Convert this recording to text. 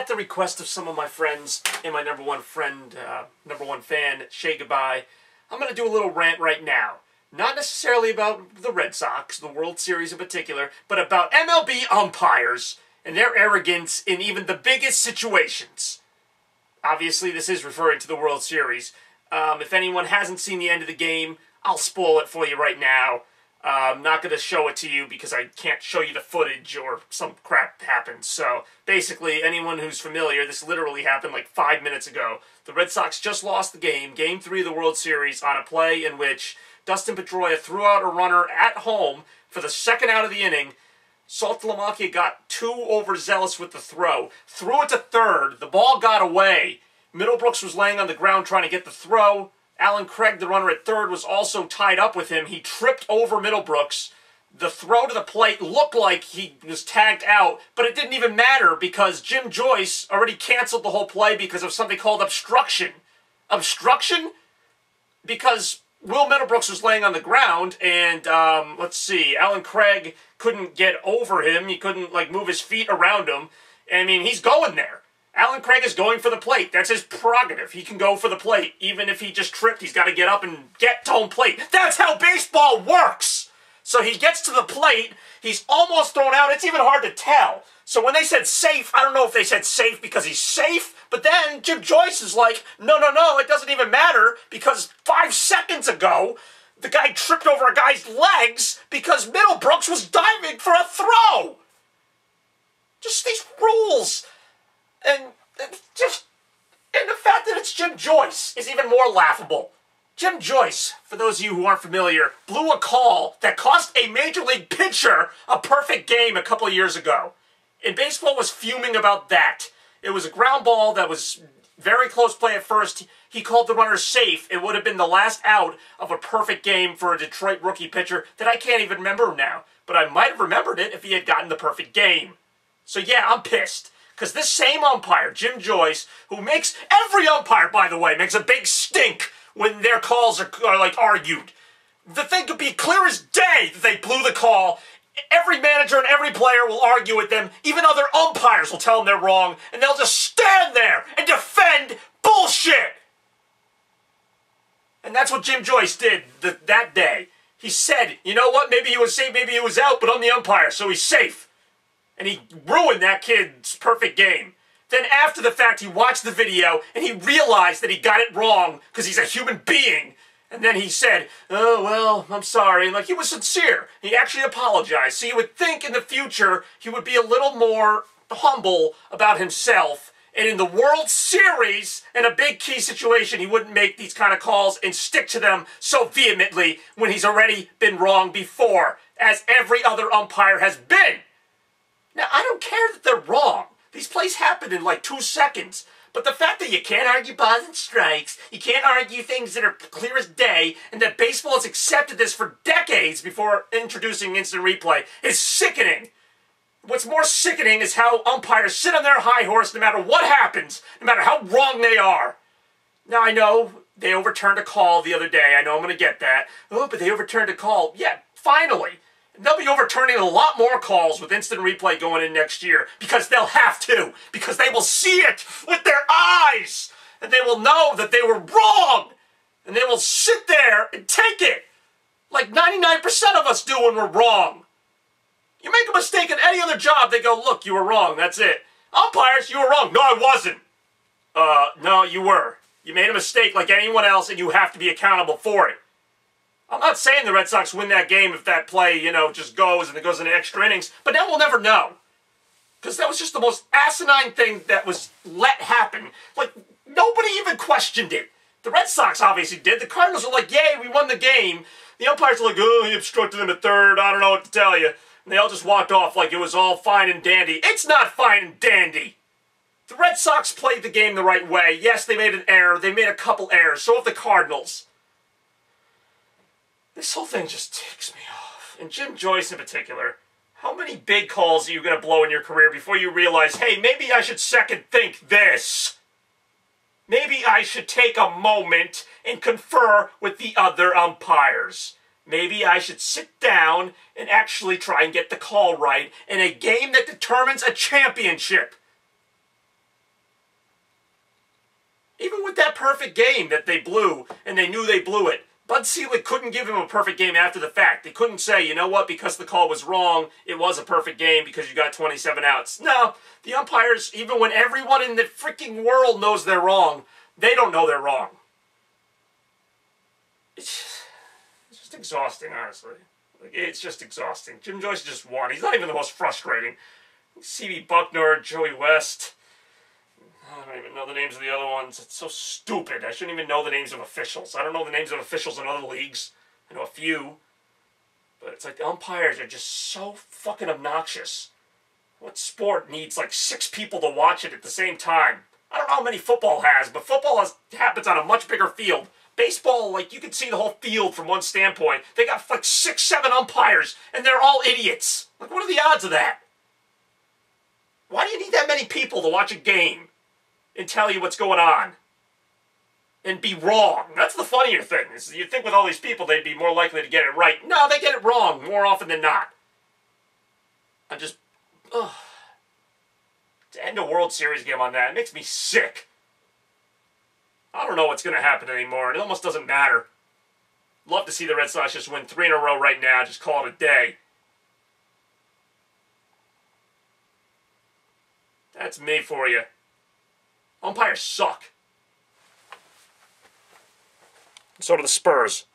the request of some of my friends and my number one fan, Shay Goodbye, I'm going to do a little rant right now. Not necessarily about the Red Sox, the World Series in particular, but about MLB umpires and their arrogance in even the biggest situations. Obviously, this is referring to the World Series. If anyone hasn't seen the end of the game, I'll spoil it for you right now. I'm not going to show it to you because I can't show you the footage or some crap happens. So, basically, anyone who's familiar, this literally happened like 5 minutes ago. The Red Sox just lost the game, Game 3 of the World Series, on a play in which Dustin Pedroia threw out a runner at home for the second out of the inning. Saltalamacchia got too overzealous with the throw, threw it to third, the ball got away. Middlebrooks was laying on the ground trying to get the throw. Alan Craig, the runner at third, was also tied up with him. He tripped over Middlebrooks. The throw to the plate looked like he was tagged out, but it didn't even matter because Jim Joyce already canceled the whole play because of something called obstruction. Obstruction? Because Will Middlebrooks was laying on the ground, and, let's see, Alan Craig couldn't get over him. He couldn't, move his feet around him. I mean, he's going there. Alan Craig is going for the plate. That's his prerogative. He can go for the plate. Even if he just tripped, he's got to get up and get to home plate. That's how baseball works! So he gets to the plate. He's almost thrown out. It's even hard to tell. So when they said safe, I don't know if they said safe because he's safe, but then Jim Joyce is like, no, it doesn't even matter because 5 seconds ago, the guy tripped over a guy's legs because Middlebrooks was diving for a throw. Just these rules. And the fact that it's Jim Joyce is even more laughable. Jim Joyce, for those of you who aren't familiar, blew a call that cost a Major League pitcher a perfect game a couple of years ago. And baseball was fuming about that. It was a ground ball that was very close play at first. He called the runner safe. It would have been the last out of a perfect game for a Detroit rookie pitcher that I can't even remember now. But I might have remembered it if he had gotten the perfect game. So yeah, I'm pissed. Because this same umpire, Jim Joyce, who makes, every umpire, by the way, makes a big stink when their calls are argued. The thing could be clear as day that they blew the call. Every manager and every player will argue with them. Even other umpires will tell them they're wrong. And they'll just stand there and defend bullshit. And that's what Jim Joyce did that day. He said, you know what, maybe he was safe, maybe he was out, but I'm the umpire, so he's safe. And he ruined that kid's perfect game. Then after the fact, he watched the video, and he realized that he got it wrong, because he's a human being. And then he said, oh, well, I'm sorry. And he was sincere. He actually apologized. So you would think in the future, he would be a little more humble about himself. And in the World Series, in a big key situation, he wouldn't make these kind of calls and stick to them so vehemently when he's already been wrong before, as every other umpire has been. Now, I don't care that they're wrong. These plays happen in 2 seconds. But the fact that you can't argue balls and strikes, you can't argue things that are clear as day, and that baseball has accepted this for decades before introducing instant replay is sickening. What's more sickening is how umpires sit on their high horse no matter what happens, no matter how wrong they are. Now, I know they overturned a call the other day. I know I'm going to get that. Oh, but they overturned a call. Yeah, finally. They'll be overturning a lot more calls with instant replay going in next year because they'll have to, because they will see it with their eyes, and they will know that they were wrong, and they will sit there and take it like 99% of us do when we're wrong. You make a mistake in any other job, they go, look, you were wrong, that's it. Umpires, you were wrong. No, I wasn't. No, you were. You made a mistake like anyone else, and you have to be accountable for it. I'm not saying the Red Sox win that game if that play, just goes and it goes into extra innings, but now we'll never know. Because that was just the most asinine thing that was let happen. Nobody even questioned it. The Red Sox obviously did. The Cardinals were like, yay, we won the game. The umpires were like, oh, he obstructed them at third, I don't know what to tell you. And they all just walked off like it was all fine and dandy. It's not fine and dandy. The Red Sox played the game the right way. Yes, they made an error. They made a couple errors. So have the Cardinals. This whole thing just ticks me off. And Jim Joyce in particular, how many big calls are you going to blow in your career before you realize, hey, maybe I should second think this? Maybe I should take a moment and confer with the other umpires. Maybe I should sit down and actually try and get the call right in a game that determines a championship. Even with that perfect game that they blew, and they knew they blew it, Bud Selig couldn't give him a perfect game after the fact. They couldn't say, you know what, because the call was wrong, it was a perfect game because you got 27 outs. No, the umpires, even when everyone in the freaking world knows they're wrong, they don't know they're wrong. It's just exhausting, honestly. Like, it's just exhausting. Jim Joyce just won. He's not even the most frustrating. C.B. Buckner, Joey West. I don't even know the names of the other ones. It's so stupid. I shouldn't even know the names of officials. I don't know the names of officials in other leagues. I know a few. But it's like the umpires are just so fucking obnoxious. What sport needs like 6 people to watch it at the same time? I don't know how many football has, but football happens on a much bigger field. Baseball, like, you can see the whole field from one standpoint. They got like 6, 7 umpires, and they're all idiots. Like, what are the odds of that? Why do you need that many people to watch a game and tell you what's going on? And be wrong. That's the funnier thing. Is you'd think with all these people they'd be more likely to get it right. No, they get it wrong more often than not. I'm just... Ugh. To end a World Series game on that, it makes me sick. I don't know what's going to happen anymore. It almost doesn't matter. Love to see the Red Sox just win 3 in a row right now. Just call it a day. That's me for you. Umpires suck. So do the Spurs.